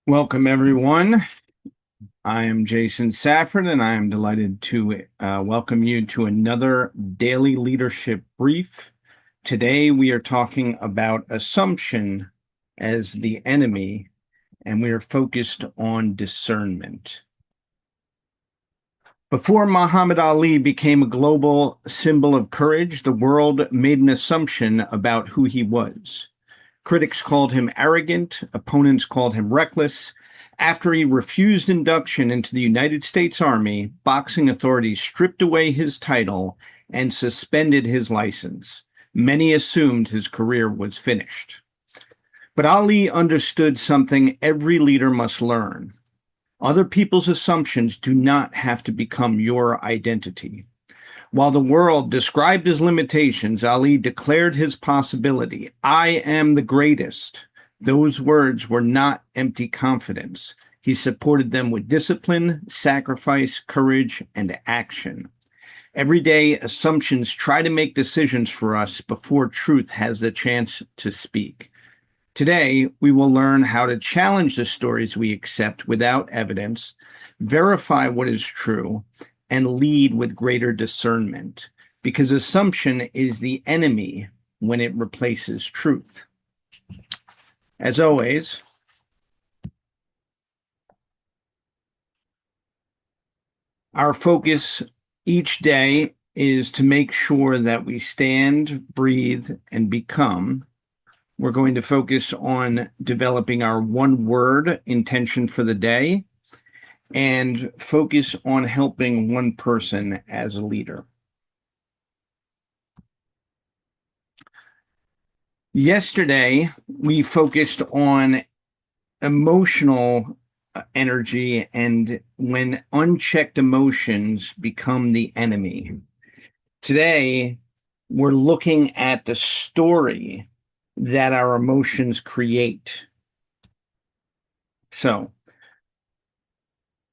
Welcome, everyone. I am Jason Safford, and I am delighted to welcome you to another daily leadership brief. Today, we are talking about assumption as the enemy, and we are focused on discernment. Before Muhammad Ali became a global symbol of courage, the world made an assumption about who he was. Critics called him arrogant, opponents called him reckless. After he refused induction into the United States Army, boxing authorities stripped away his title and suspended his license. Many assumed his career was finished. But Ali understood something every leader must learn. Other people's assumptions do not have to become your identity. While the world described his limitations, Ali declared his possibility. I am the greatest. Those words were not empty confidence. He supported them with discipline, sacrifice, courage, and action. Every day, assumptions try to make decisions for us before truth has the chance to speak. Today, we will learn how to challenge the stories we accept without evidence, verify what is true, and lead with greater discernment, because assumption is the enemy when it replaces truth. As always, our focus each day is to make sure that we stand, breathe, and become. We're going to focus on developing our one word intention for the day and focus on helping one person as a leader. Yesterday, we focused on emotional energy and when unchecked emotions become the enemy. Today, we're looking at the story that our emotions create. So,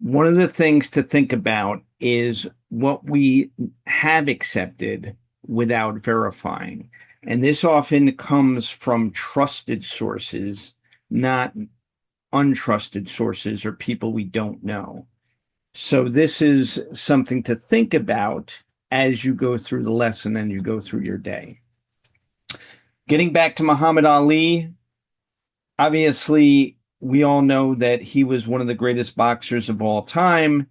one of the things to think about is what we have accepted without verifying. And this often comes from trusted sources, not untrusted sources or people we don't know. So this is something to think about as you go through the lesson and you go through your day. Getting back to Muhammad Ali, obviously, we all know that he was one of the greatest boxers of all time.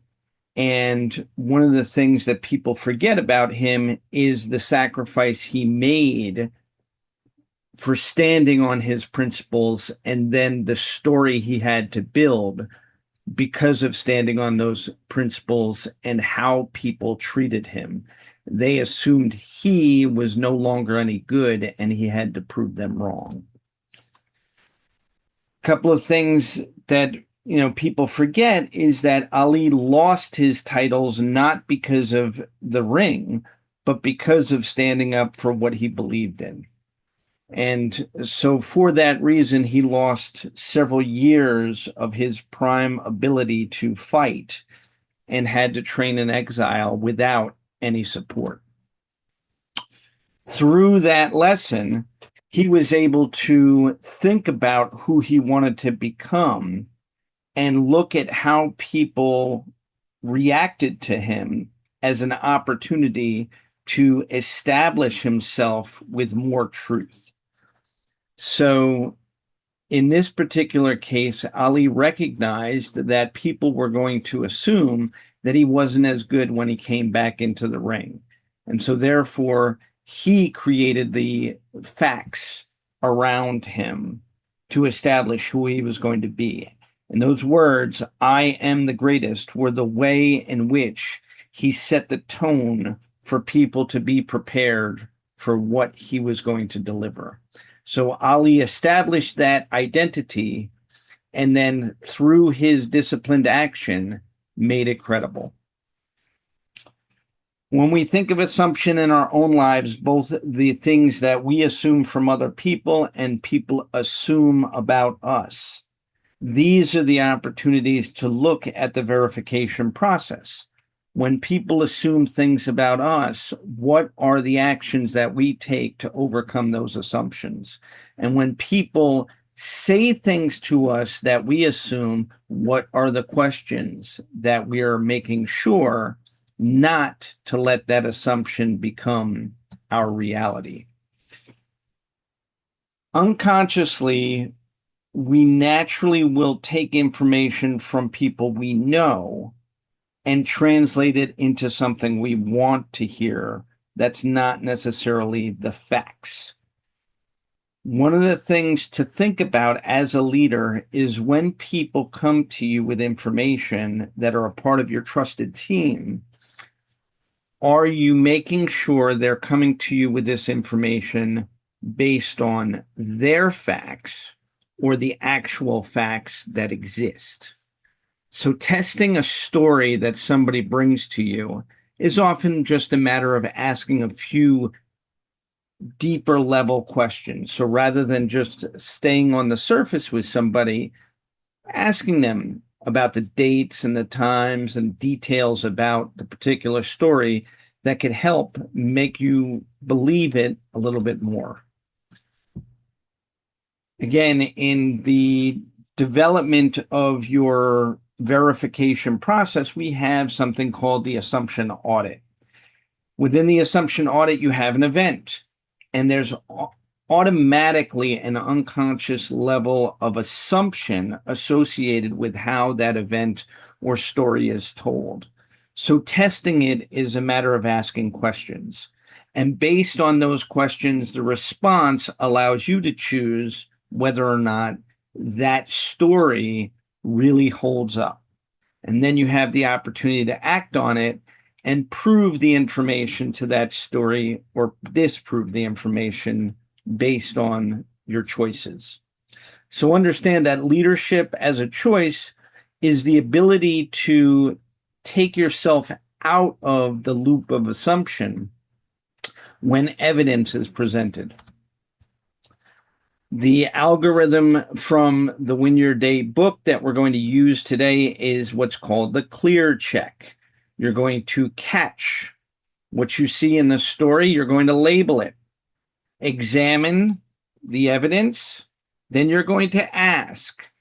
And one of the things that people forget about him is the sacrifice he made for standing on his principles and then the story he had to build because of standing on those principles and how people treated him. They assumed he was no longer any good and he had to prove them wrong. A couple of things that people forget is that Ali lost his titles not because of the ring, but because of standing up for what he believed in. And so for that reason, he lost several years of his prime ability to fight and had to train in exile without any support. Through that lesson, he was able to think about who he wanted to become and look at how people reacted to him as an opportunity to establish himself with more truth. So in this particular case, Ali recognized that people were going to assume that he wasn't as good when he came back into the ring. And so therefore, he created the facts around him to establish who he was going to be. And those words, I am the greatest, were the way in which he set the tone for people to be prepared for what he was going to deliver. So Ali established that identity and then through his disciplined action made it credible. When we think of assumption in our own lives, both the things that we assume from other people and people assume about us, these are the opportunities to look at the verification process. When people assume things about us, what are the actions that we take to overcome those assumptions? And when people say things to us that we assume. What are the questions that we are making sure not to let that assumption become our reality? Unconsciously, we naturally will take information from people we know and translate it into something we want to hear that's not necessarily the facts. One of the things to think about as a leader is when people come to you with information that are a part of your trusted team, are you making sure they're coming to you with this information based on their facts or the actual facts that exist? So testing a story that somebody brings to you is often just a matter of asking a few deeper level questions. So rather than just staying on the surface with somebody, asking them about the dates and the times and details about the particular story that could help make you believe it a little bit more. Again, in the development of your verification process, we have something called the assumption audit. Within the assumption audit, you have an event, and there's automatically an unconscious level of assumption associated with how that event or story is told. So testing it is a matter of asking questions. And based on those questions, the response allows you to choose whether or not that story really holds up. And then you have the opportunity to act on it and prove the information to that story or disprove the information based on your choices. So understand that leadership as a choice is the ability to take yourself out of the loop of assumption when evidence is presented. The algorithm from the Win Your Day book that we're going to use today is what's called the C.L.E.A.R check. You're going to catch what you see in the story. You're going to label it, examine the evidence, then you're going to ask.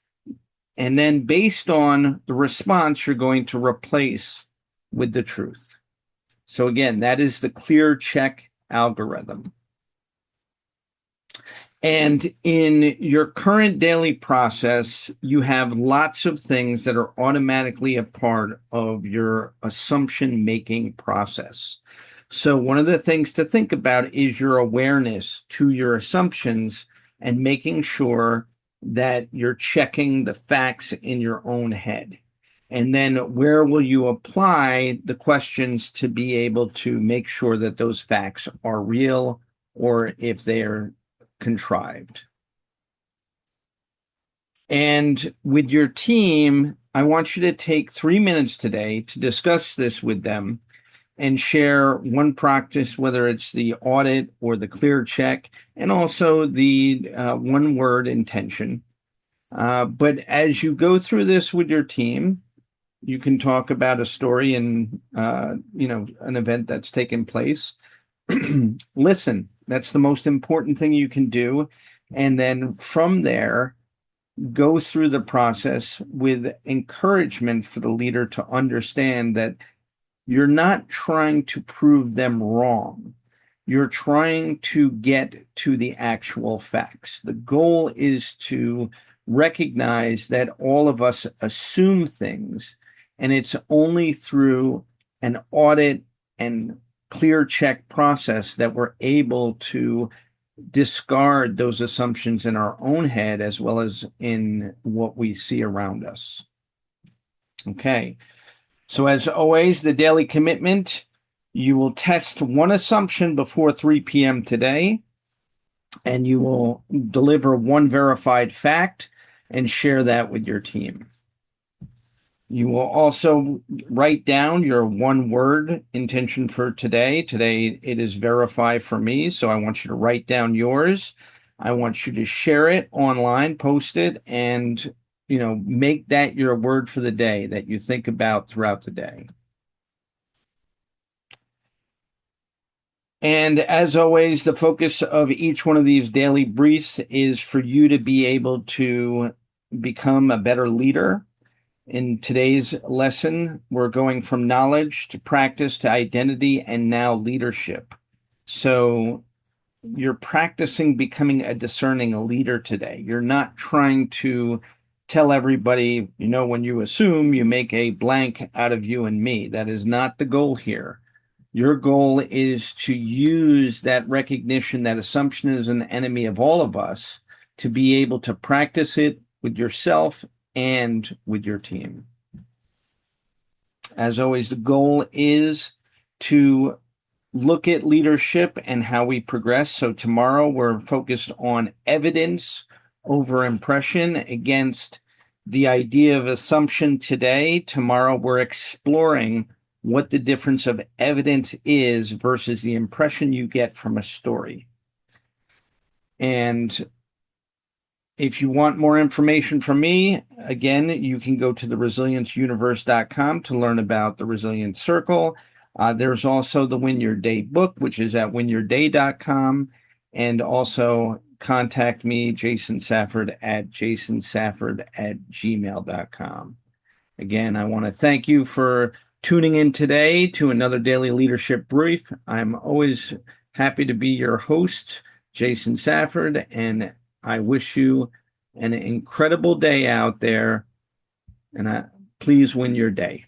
And then based on the response, you're going to replace with the truth. So again, that is the C.L.E.A.R check algorithm. And in your current daily process, you have lots of things that are automatically a part of your assumption making process. So one of the things to think about is your awareness to your assumptions and making sure that you're checking the facts in your own head. And then where will you apply the questions to be able to make sure that those facts are real or if they are contrived. And with your team, I want you to take 3 minutes today to discuss this with them and share one practice, whether it's the audit or the C.L.E.A.R check, and also the one word intention. But as you go through this with your team, you can talk about a story and an event that's taken place. Listen, that's the most important thing you can do. And then from there, go through the process with encouragement for the leader to understand that you're not trying to prove them wrong. You're trying to get to the actual facts. The goal is to recognize that all of us assume things, and it's only through an audit and C.L.E.A.R check process that we're able to discard those assumptions in our own head as well as in what we see around us. Okay. So as always, the daily commitment, you will test one assumption before 3 p.m. today, and you will deliver one verified fact and share that with your team. You will also write down your one word intention for today. Today it is verify for me, so I want you to write down yours. I want you to share it online, post it, and make that your word for the day that you think about throughout the day. And as always, the focus of each one of these daily briefs is for you to be able to become a better leader. In today's lesson, we're going from knowledge to practice to identity and now leadership. So you're practicing becoming a discerning leader today. You're not trying to tell everybody, when you assume, you make a blank out of you and me. That is not the goal here. Your goal is to use that recognition that assumption is an enemy of all of us to be able to practice it with yourself and with your team. As always, the goal is to look at leadership and how we progress. So tomorrow we're focused on evidence over impression against the idea of assumption today. Tomorrow we're exploring what the difference of evidence is versus the impression you get from a story. And if you want more information from me, again, you can go to theresilienceuniverse.com to learn about the Resilience Circle. There's also the Win Your Day book, which is at winyourday.com. And also contact me, Jason Safford, at jasonsafford@gmail.com. Again, I want to thank you for tuning in today to another daily leadership brief. I'm always happy to be your host, Jason Safford, and I wish you an incredible day out there, and please win your day.